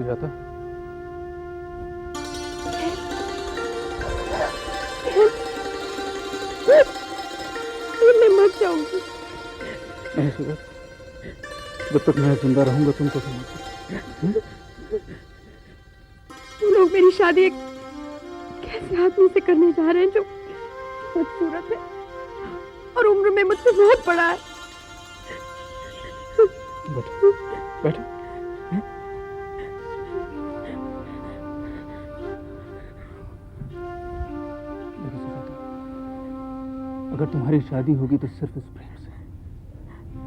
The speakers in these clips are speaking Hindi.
जाता। मैं मर जाऊंगी। नहीं सूरज, जब तक मैं जिंदा रहूंगा तुम तो समझ। तुम लोग मेरी शादी एक कैसे आदमी से करने जा रहे हैं जो खूबसूरत है और उम्र में मुझसे बहुत बड़ा है। बैठो बैठो। देखो सुजाता, अगर तुम्हारी शादी होगी तो सिर्फ इस प्रेम से,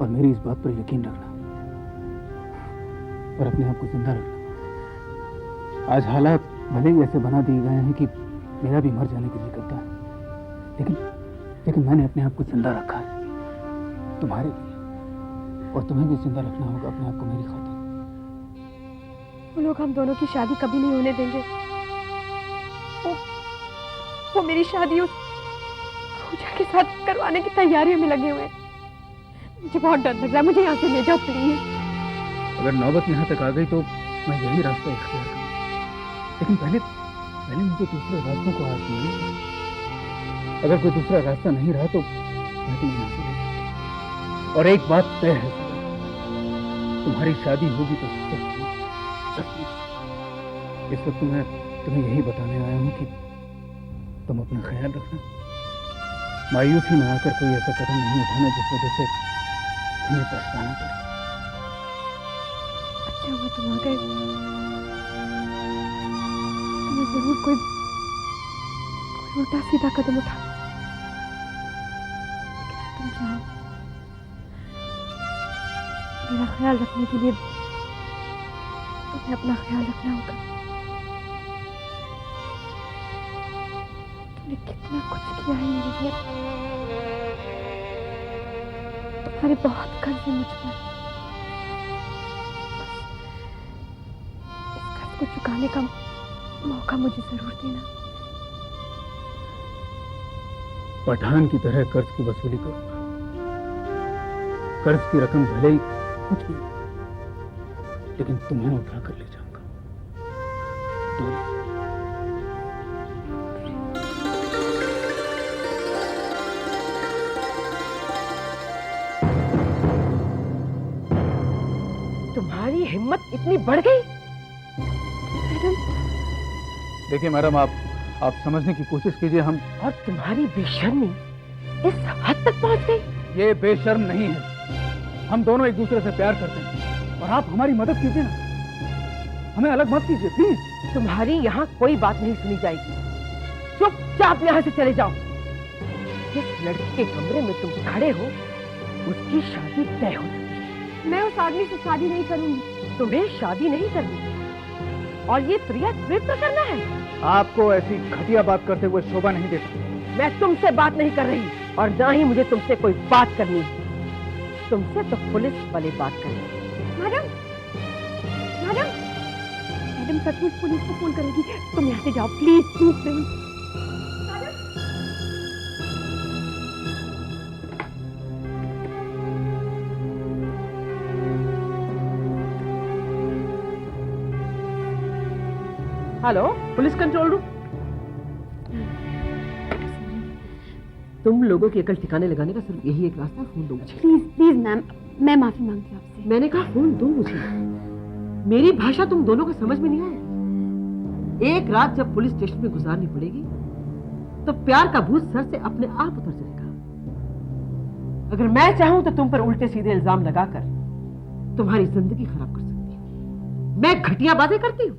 और मेरी इस बात पर यकीन रखना और अपने आप को जिंदा रखना। आज हालात भले ही ऐसे बना दिए गए हैं कि मेरा भी मर जाने के लिए करता है, लेकिन मैंने अपने आप को जिंदा रखा है तुम्हारे लिए, और तुम्हें भी जिंदा रखना होगा अपने आप को मेरी खातिर। वो लोग हम दोनों की शादी कभी नहीं होने देंगे। वो मेरी शादी उस पूजा के साथ करवाने की तैयारियों में लगे हुए हैं। मुझे बहुत डर लग रहा है, मुझे यहाँ से ले जाओ प्लीज। अगर नौबत यहाँ तक आ गई तो मैं यही रास्ता इख्तियार करूँ, लेकिन पहले मुझे दूसरे रास्तों को आजमाना। अगर कोई दूसरा रास्ता नहीं रहा तो मैं तुम्हें यहाँ से ले जाऊंगा। और एक बात तय है, तुम्हारी शादी होगी तो सचमुच। इस वक्त मैं तुम्हें यही बताने आया हूँ कि तुम अपना ख्याल रखना। मायूसी में आकर कोई ऐसा कदम नहीं उठाना जिस वजह से तुम्हें पछताना पड़े। अच्छा हुआ तुम आ गए। मैं जरूर कोई उल्टा सीधा कदम उठा, लेकिन तुम चाहो मेरा ख्याल रखने के लिए तुम्हें अपना ख्याल रखना होगा। तुमने कितना कुछ किया है मेरे लिए। तुम्हारे बहुत कर्ज है मुझ पर। इस कर्ज को चुकाने का मौका मुझे जरूर देना। पठान की तरह कर्ज की वसूली करूंगा। कर्ज की रकम भले ही कुछ भी, लेकिन तुम्हें उठा कर ले जाऊंगा। तुम्हारी हिम्मत इतनी बढ़ गई? देखिए मैडम, आप समझने की कोशिश कीजिए। हम और तुम्हारी बेशर्मी इस हद तक पहुंच गई? ये बेशर्म नहीं है, हम दोनों एक दूसरे से प्यार करते हैं, और आप हमारी मदद कीजिए ना, हमें अलग मत कीजिए प्लीज। तुम्हारी यहाँ कोई बात नहीं सुनी जाएगी। चुपचाप यहाँ से चले जाओ। जिस लड़की के कमरे में तुम खड़े हो उसकी शादी तय हो चुकी है। मैं उस आदमी से शादी नहीं करूंगी। तुम्हें शादी नहीं करनी और ये प्रिया नृत्य करना है? आपको ऐसी घटिया बात करते हुए शोभा नहीं देता। मैं तुमसे बात नहीं कर रही और ना ही मुझे तुमसे कोई बात करनी है। तुमसे तो पुलिस वाले बात करेंगे। मैडम, मैडम, मैडम सचमुच पुलिस को फोन करेगी। तुम यहाँ से जाओ please, please please. Hello, police control room. तुम लोगों की अकल ठिकाने लगाने का सिर्फ यही एक रास्ता है, फोन दो मुझे। प्लीज प्लीज मैम, मैं माफी मांगती हूँ आपसे। मैंने कहा फोन दो मुझे। मेरी भाषा तुम दोनों को समझ में नहीं आया? एक रात जब पुलिस स्टेशन में गुजारनी पड़ेगी तो प्यार का भूत सर से अपने आप उतर जाएगा। अगर मैं चाहूं तो तुम पर उल्टे सीधे इल्जाम लगाकर तुम्हारी जिंदगी खराब कर सकती हूँ। मैं घटिया बातें करती हूँ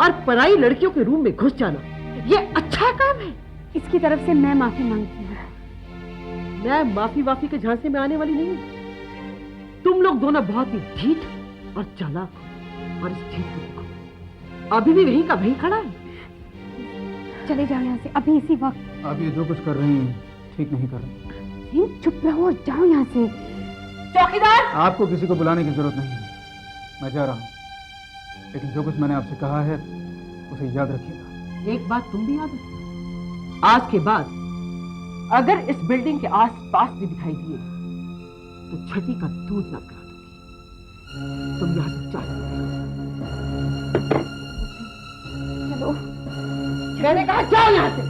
और पराई लड़कियों के रूम में घुस जाना ये अच्छा काम है? इसकी तरफ से मैं माफी मांगती हूँ। मैं माफी के झांसे में आने वाली नहीं। तुम लोग दोनों बहुत ही ढीठ और चालाक हो, और इस ढीठ को देखो, अभी भी वहीं का वहीं खड़ा है। चले जाओ यहाँ से अभी, इसी वक्त। आप ये जो कुछ कर रही हैं ठीक नहीं कर रही। चुप रहो और जाओ यहाँ से। चौकीदार! आपको किसी को बुलाने की जरूरत नहीं है, मैं जा रहा हूँ। लेकिन जो कुछ मैंने आपसे कहा है उसे याद रखिएगा। एक बात तुम भी याद रखो, आज के बाद अगर इस बिल्डिंग के आस-पास भी दिखाई दिए तो छठी का दूध ना करा दोगी। तुम यहाँ से चले जाओ। चलो। मैंने कहा जाओ यहाँ से।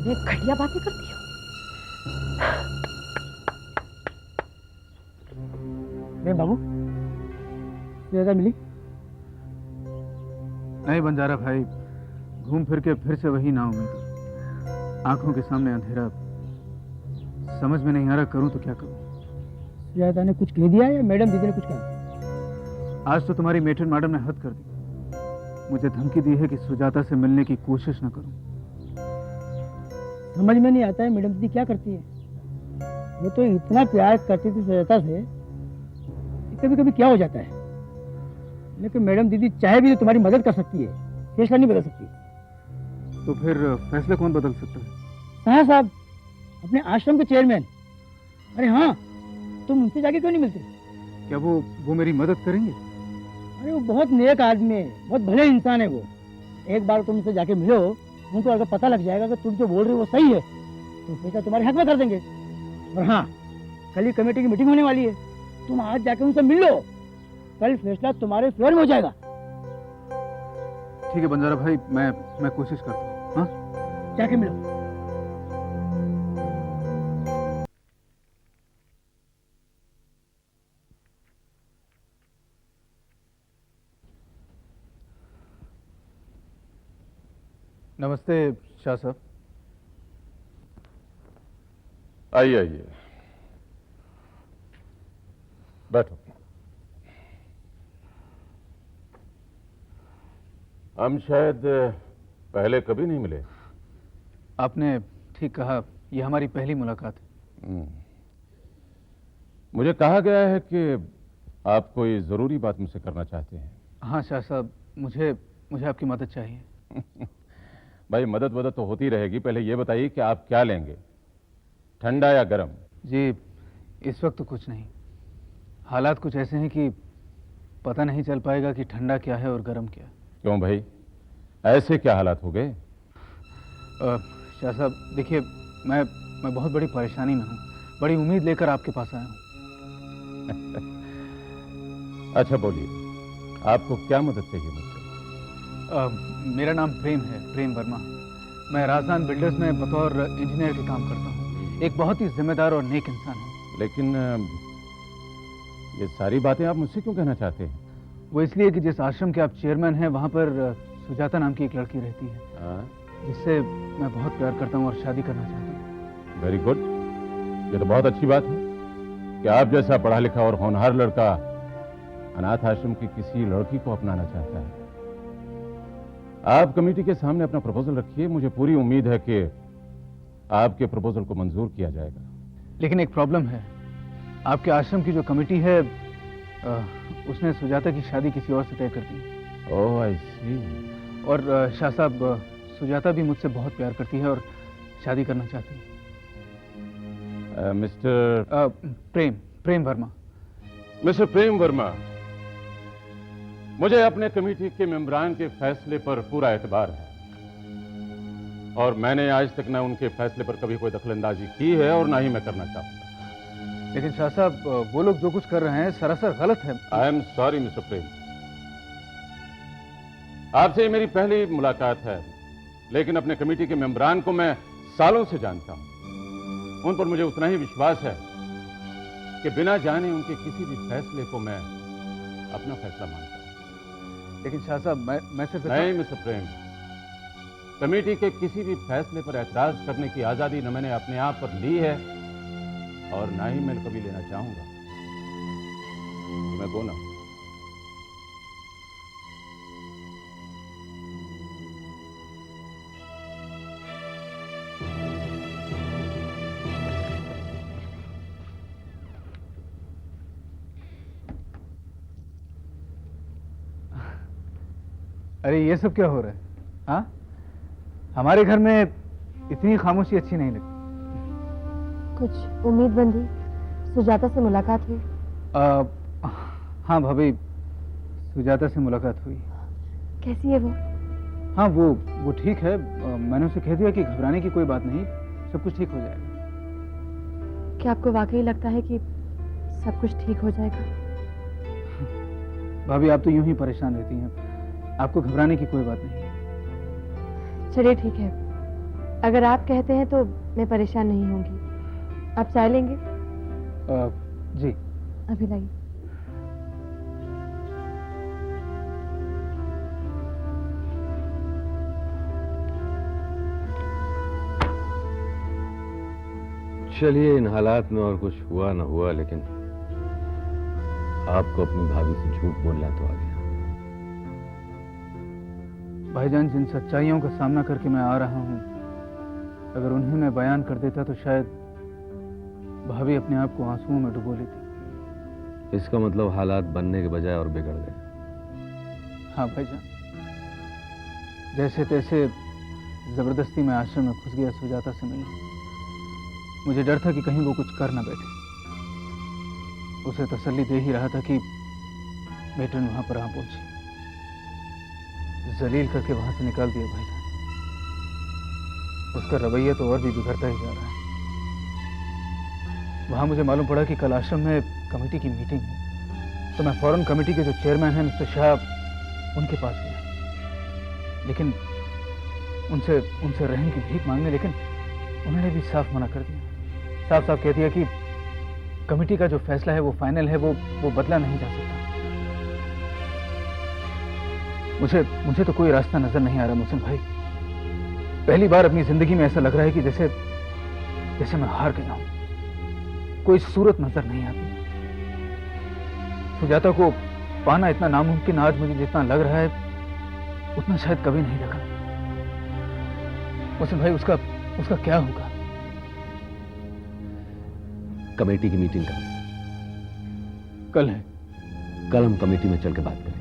मैं घटिया बातें करती हूँ। प्रेम बाबू, ज्यादा मिली? नहीं बंजारा भाई, घूम फिर के फिर से वही ना उम्मीद। आंखों के सामने अंधेरा, समझ में नहीं आ रहा करूं तो क्या करूं। सुजाता ने कुछ कह दिया या मैडम दीदी ने कुछ कहा? आज तो तुम्हारी मेट्रन मैडम ने हद कर दी। मुझे धमकी दी है कि सुजाता से मिलने की कोशिश न करूं। समझ में नहीं आता है मैडम दीदी क्या करती है। वो तो इतना प्यार करती थी सुजाता से, कभी कभी क्या हो जाता है। लेकिन मैडम दीदी चाहे भी तो तुम्हारी मदद कर सकती है, फैसला नहीं बदल सकती। तो फिर फैसले कौन बदल सकता है? शाह साहब, अपने आश्रम के चेयरमैन। अरे हाँ, तुम उनसे जाके क्यों नहीं मिलते? क्या वो मेरी मदद करेंगे? अरे वो बहुत नेक आदमी है, बहुत भले इंसान है वो। एक बार तुम उनसे जाके मिलो, उनको अगर पता लग जाएगा कि तुम जो बोल रहे हो वो सही है, तो फैसला तुम्हारे हक में कर देंगे। और हाँ, कल ही कमेटी की मीटिंग होने वाली है, तुम आज जाके उनसे मिल लो, कल फैसला तुम्हारे फेवर में हो जाएगा। ठीक है बंजारा भाई, मैं कोशिश करता हूँ। हाँ, जाके मिलो। नमस्ते शाह साहब। आइए आइए, बैठो। हम शायद पहले कभी नहीं मिले। आपने ठीक कहा, यह हमारी पहली मुलाकात है। मुझे कहा गया है कि आप कोई जरूरी बात मुझसे करना चाहते हैं। हाँ शाह साहब, मुझे आपकी मदद चाहिए। भाई मदद तो होती रहेगी, पहले ये बताइए कि आप क्या लेंगे, ठंडा या गर्म? जी, इस वक्त तो कुछ नहीं। हालात कुछ ऐसे हैं कि पता नहीं चल पाएगा कि ठंडा क्या है और गर्म क्या। क्यों भाई, ऐसे क्या हालात हो गए? शाह साहब देखिए, मैं बहुत बड़ी परेशानी में हूँ, बड़ी उम्मीद लेकर आपके पास आया हूँ। अच्छा बोलिए, आपको क्या मदद चाहिए मुझसे? मेरा नाम प्रेम है, प्रेम वर्मा। मैं राजस्थान बिल्डर्स में बतौर इंजीनियर के काम करता हूँ। एक बहुत ही जिम्मेदार और नेक इंसान हूँ। लेकिन ये सारी बातें आप मुझसे क्यों कहना चाहते हैं? वो इसलिए कि जिस आश्रम के आप चेयरमैन हैं, वहाँ पर सुजाता नाम की एक लड़की रहती है, जिससे मैं बहुत प्यार करता हूँ और शादी करना चाहता हूँ। वेरी गुड, ये तो बहुत अच्छी बात है कि आप जैसा पढ़ा लिखा और होनहार लड़का अनाथ आश्रम की किसी लड़की को अपनाना चाहता है। आप कमेटी के सामने अपना प्रपोजल रखिए, मुझे पूरी उम्मीद है कि आपके प्रपोजल को मंजूर किया जाएगा। लेकिन एक प्रॉब्लम है, आपके आश्रम की जो कमेटी है उसने सुजाता की शादी किसी और से तय कर दी। ओह आई सी। और शाह साहब, सुजाता भी मुझसे बहुत प्यार करती है और शादी करना चाहती है। मिस्टर प्रेम वर्मा। मिस्टर प्रेम वर्मा, मुझे अपने कमेटी के मेंबरान के फैसले पर पूरा एतबार है और मैंने आज तक ना उनके फैसले पर कभी कोई दखलंदाजी की है और ना ही मैं करना चाहूंगा। लेकिन शाह साहब, वो लोग जो कुछ कर रहे हैं सरासर गलत है। आई एम सॉरी मिस्टर प्रेम, आपसे मेरी पहली मुलाकात है, लेकिन अपने कमेटी के मेंबरान को मैं सालों से जानता हूं। उन पर मुझे उतना ही विश्वास है कि बिना जाने उनके किसी भी फैसले को मैं अपना फैसला मानता हूं। लेकिन शाह साहब, मैं सिर्फ नहीं मिस्टर प्रेम, कमेटी के किसी भी फैसले पर ऐतराज करने की आजादी न मैंने अपने आप पर ली है और ना ही मैं कभी लेना चाहूंगा। मैं गोना। अरे ये सब क्या हो रहा है? हाँ, हमारे घर में इतनी खामोशी अच्छी नहीं लगती। कुछ उम्मीद बंधी, सुजाता से मुलाकात हुई? हाँ भाभी, सुजाता से मुलाकात हुई। कैसी है वो? हाँ, वो ठीक है। मैंने उसे कह दिया कि घबराने की कोई बात नहीं, सब कुछ ठीक हो जाएगा। क्या आपको वाकई लगता है कि सब कुछ ठीक हो जाएगा? भाभी आप तो यूं ही परेशान रहती हैं, आपको घबराने की कोई बात नहीं है। चलिए ठीक है, अगर आप कहते हैं तो मैं परेशान नहीं होंगी। आप चाय लेंगे? जी। अभी लाइए। चलिए, इन हालात में और कुछ हुआ ना हुआ, लेकिन आपको अपनी भाभी से झूठ बोलना तो आ गया। भाईजान, जिन सच्चाइयों का सामना करके मैं आ रहा हूं, अगर उन्हें मैं बयान कर देता तो शायद भाभी अपने आप को आंसुओं में डुबो लेती। इसका मतलब हालात बनने के बजाय और बिगड़ गए। हाँ भाईजान, जैसे तैसे जबरदस्ती मैं आश्रम में घुस गया सुजाता से मिलने। मुझे डर था कि कहीं वो कुछ कर ना बैठे। उसे तसल्ली दे ही रहा था कि मेटन वहां पर आ पहुंची। जलील करके वहां से निकाल दिया भाईजान। उसका रवैया तो और भी बिगड़ता ही जा रहा है। वहां मुझे मालूम पड़ा कि कल आश्रम में कमेटी की मीटिंग है, तो मैं फौरन कमेटी के जो चेयरमैन हैं मिस्टर शाह, उनके पास गया। लेकिन उनसे रहम की भीख मांगने, लेकिन उन्होंने भी साफ मना कर दिया। साफ साफ कह दिया कि कमेटी का जो फैसला है वो फाइनल है, वो बदला नहीं जा सकता। मुझे तो कोई रास्ता नजर नहीं आ रहा मुहसिन भाई। पहली बार अपनी जिंदगी में ऐसा लग रहा है कि जैसे मैं हार गया हूं। कोई सूरत नजर नहीं आती। सुजाता को पाना इतना नामुमकिन आज मुझे जितना लग रहा है, उतना शायद कभी नहीं लगा। मुहसिन भाई, उसका क्या होगा? कमेटी की मीटिंग कल है। कल हम कमेटी में चल के बात करेंगे।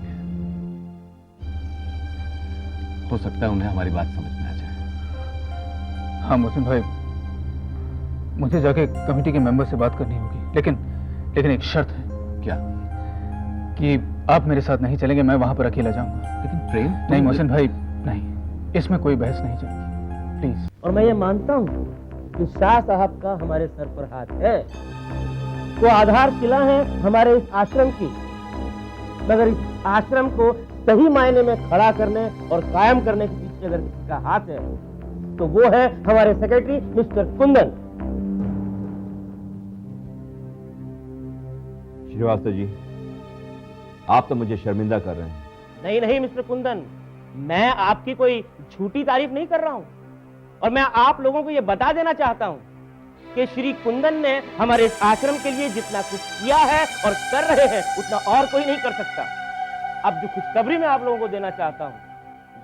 हो सकता है उन्हें हमारी बात समझ में आ जाए। हाँ मुहसिन भाई, मुझे जाके कमेटी के मेंबर से बात करनी होगी, लेकिन एक शर्त है। क्या? कि आप मेरे साथ नहीं चलेंगे, मैं वहां पर अकेला जाऊंगा। लेकिन प्रेम, नहीं मोहसिन भाई, नहीं, इसमें कोई बहस नहीं चलेगी, प्लीज। और मैं ये मानता हूँ कि शाह साहब का हमारे सर पर हाथ है, वो आधारशिला है हमारे इस आश्रम की। मगर इस आश्रम को सही मायने में खड़ा करने और कायम करने के पीछे अगर किसी का हाथ है, तो वो है हमारे सेक्रेटरी मिस्टर कुंदन। श्रीवास्तव जी, आप तो मुझे शर्मिंदा कर रहे हैं। नहीं मिस्टर कुंदन, मैं आपकी कोई झूठी तारीफ नहीं कर रहा हूं, और मैं आप लोगों को यह बता देना चाहता हूं कि श्री कुंदन ने हमारे इस आश्रम के लिए जितना कुछ किया है और कर रहे हैं, उतना और कोई नहीं कर सकता। अब जो खुशखबरी मैं आप लोगों को देना चाहता हूं,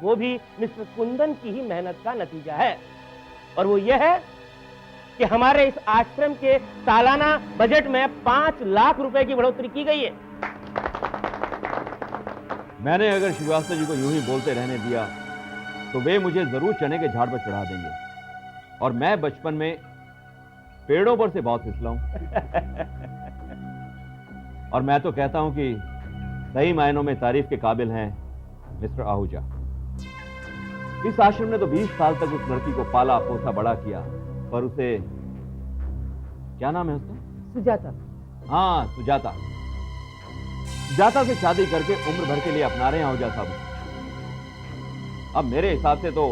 वो भी मिस्टर कुंदन की ही मेहनत का नतीजा है, और वो ये है कि हमारे इस आश्रम के सालाना बजट में 5 लाख रुपए की बढ़ोतरी की गई है। मैंने अगर श्रीवास्तव जी को यूं ही बोलते रहने दिया तो वे मुझे जरूर चने के झाड़ पर चढ़ा देंगे, और मैं बचपन में पेड़ों पर से बहुत फिसला हूं। और मैं तो कहता हूं कि सही मायनों में तारीफ के काबिल हैं मिस्टर आहूजा। इस आश्रम ने तो 20 साल तक उस लड़की को पाला पोसा बड़ा किया, पर उसे, क्या नाम है उसका? सुजाता। हाँ, सुजाता। सुजाता से शादी करके उम्र भर के लिए अपना रहे हैं आहूजा साहब। अब मेरे हिसाब से तो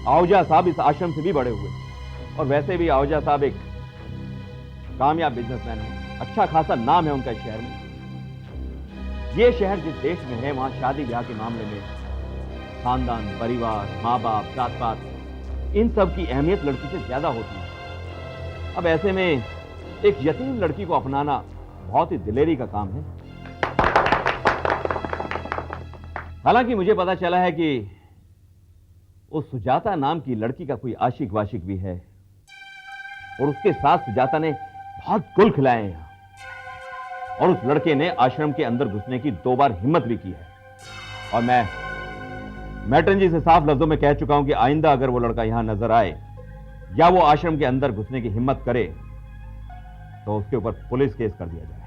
आहूजा साहब इस आश्रम से भी बड़े हुए, और वैसे भी आहूजा साहब एक कामयाब बिजनेसमैन है। अच्छा खासा नाम है उनका इस शहर में। ये शहर जिस देश में है, वहां शादी ब्याह के मामले में खानदान, परिवार, माँ बाप, जात पात, इन सब की अहमियत लड़की से ज्यादा होती है। अब ऐसे में एक यतीम लड़की को अपनाना बहुत ही दिलेरी का काम है। हालांकि मुझे पता चला है कि उस सुजाता नाम की लड़की का कोई आशिक वाशिक भी है, और उसके साथ सुजाता ने बहुत गुल खिलाए हैं, और उस लड़के ने आश्रम के अंदर घुसने की 2 बार हिम्मत भी की है। और मैं मैट्रन जी से साफ लफ्जों में कह चुका हूं कि आइंदा अगर वो लड़का यहां नजर आए या वो आश्रम के अंदर घुसने की हिम्मत करे, तो उसके ऊपर पुलिस केस कर दिया जाए,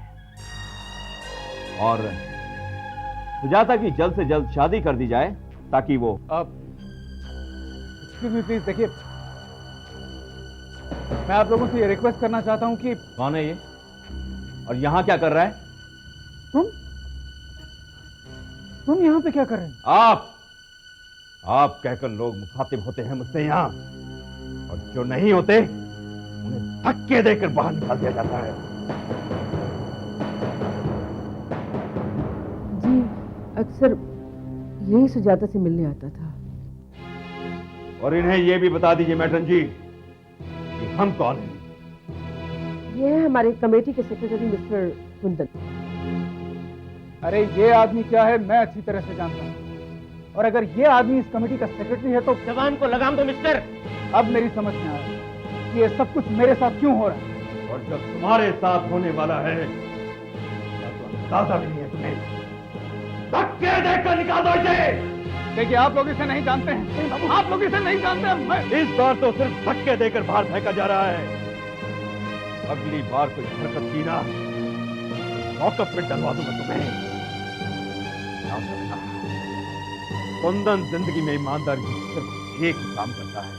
और सुजाता की जल्द से जल्द शादी कर दी जाए, ताकि वो प्लीज देखिए, मैं आप लोगों से ये रिक्वेस्ट करना चाहता हूं कि कौन है ये और यहां क्या कर रहा है? तुम यहाँ पे क्या कर रहे हो? आप कहकर लोग मुखातिब होते हैं मुझसे यहाँ, और जो नहीं होते उन्हें धक्के देकर बाहर निकाल दिया जाता है। जी अक्सर यही सुजाता से मिलने आता था। और इन्हें यह भी बता दीजिए मैट्रन जी कि हम कौन हैं। ये है हमारे कमेटी के सेक्रेटरी मिस्टर कुंदन। अरे ये आदमी क्या है मैं अच्छी तरह से जानता हूँ, और अगर ये आदमी इस कमेटी का सेक्रेटरी है तो जवान को लगाम दो मिस्टर। अब मेरी समझ में आया कि ये सब कुछ मेरे साथ क्यों हो रहा है। और जब तुम्हारे साथ होने वाला है तो अंदाजा भी नहीं है तुम्हें। धक्के देकर निकाल दो इसे। देखिए आप लोग इसे नहीं जानते हैं, आप लोग इसे नहीं जानते हैं। मैं इस बार तो सिर्फ धक्के देकर बाहर फेंका जा रहा है। अगली बार कोई हरकत की ना, लॉकअप में डलवा दूंगा तुम्हें। याद रखना, कुंदन जिंदगी में ईमानदारी से सिर्फ एक ही काम करता है,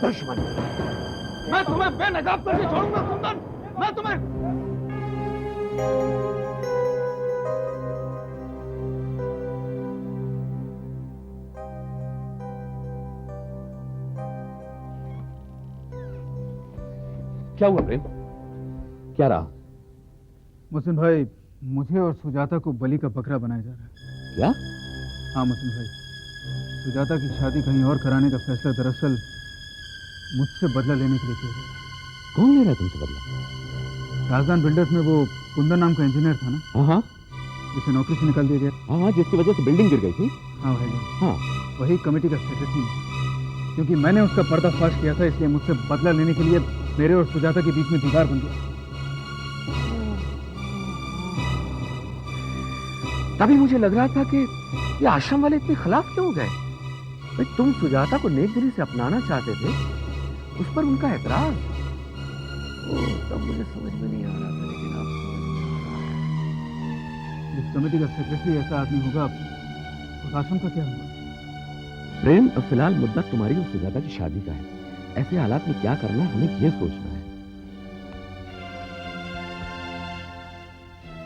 दुश्मन। मैं तुम्हें बेनकाब करके छोड़ूंगा कुंदन, मैं तुम्हें। क्या हुआ प्रेम? क्या रहा? मुहसिन भाई, मुझे और सुजाता को बलि का बकरा बनाया जा रहा है। क्या? हाँ मुहसिन भाई, सुजाता की शादी कहीं और कराने का फैसला दरअसल मुझसे बदला लेने के लिए किया जा रहा है। कौन ले रहा है तुमसे बदला? राजदान बिल्डर्स में वो कुंदन नाम का इंजीनियर था ना, हाँ, जिसे नौकरी से निकाल दिया गया। हाँ, जिसकी वजह से बिल्डिंग गिर गई थी। हाँ भाई, हाँ, वही कमेटी का सेक्रेटरी है। क्योंकि मैंने उसका पर्दाफाश किया था, इसलिए मुझसे बदला लेने के लिए मेरे और सुजाता के बीच में दीवार बन गया। तभी मुझे लग रहा था कि ये आश्रम वाले इतने खिलाफ क्यों हो गए। भाई तुम सुजाता को नेक दिली से अपनाना चाहते थे, उस पर उनका एतराज। तब मुझे समझ में नहीं आ रहा था, लेकिन अब समझ में आ रहा है। इस कमेटी का सेक्रेटरी ऐसा आदमी होगा, उस आश्रम का क्या होगा? प्रेम, अब फिलहाल मुद्दा तुम्हारी और सुजाता की शादी का है। ऐसे हालात में क्या करना है, हमें यह सोचना है।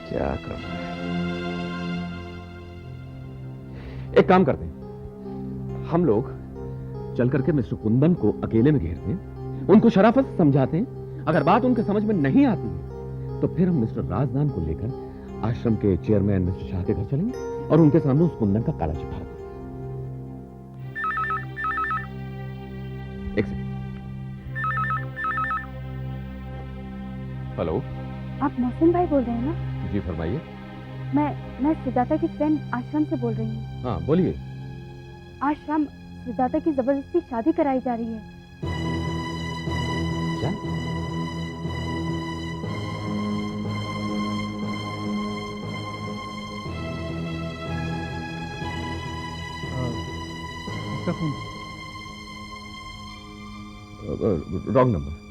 क्या करना है? एक काम करते हैं, हम लोग चल करके मिस्टर कुंदन को अकेले में घेरते हैं, उनको शराफत से समझाते हैं। अगर बात उनके समझ में नहीं आती है तो फिर हम मिस्टर राजदान को लेकर आश्रम के चेयरमैन मिस्टर शाह के घर चलेंगे और उनके सामने उस कुंदन का काला चिट्ठा देंगे। एक सेकंड। हेलो, आप मोहसिन भाई बोल रहे हैं ना? जी फरमाइए। मैं सुजाता की फ्रेंड आश्रम से बोल रही हूँ। हाँ बोलिए। आज शाम सुजाता की जबरदस्ती शादी कराई जा रही है। क्या? इसका फोन रॉन्ग नंबर।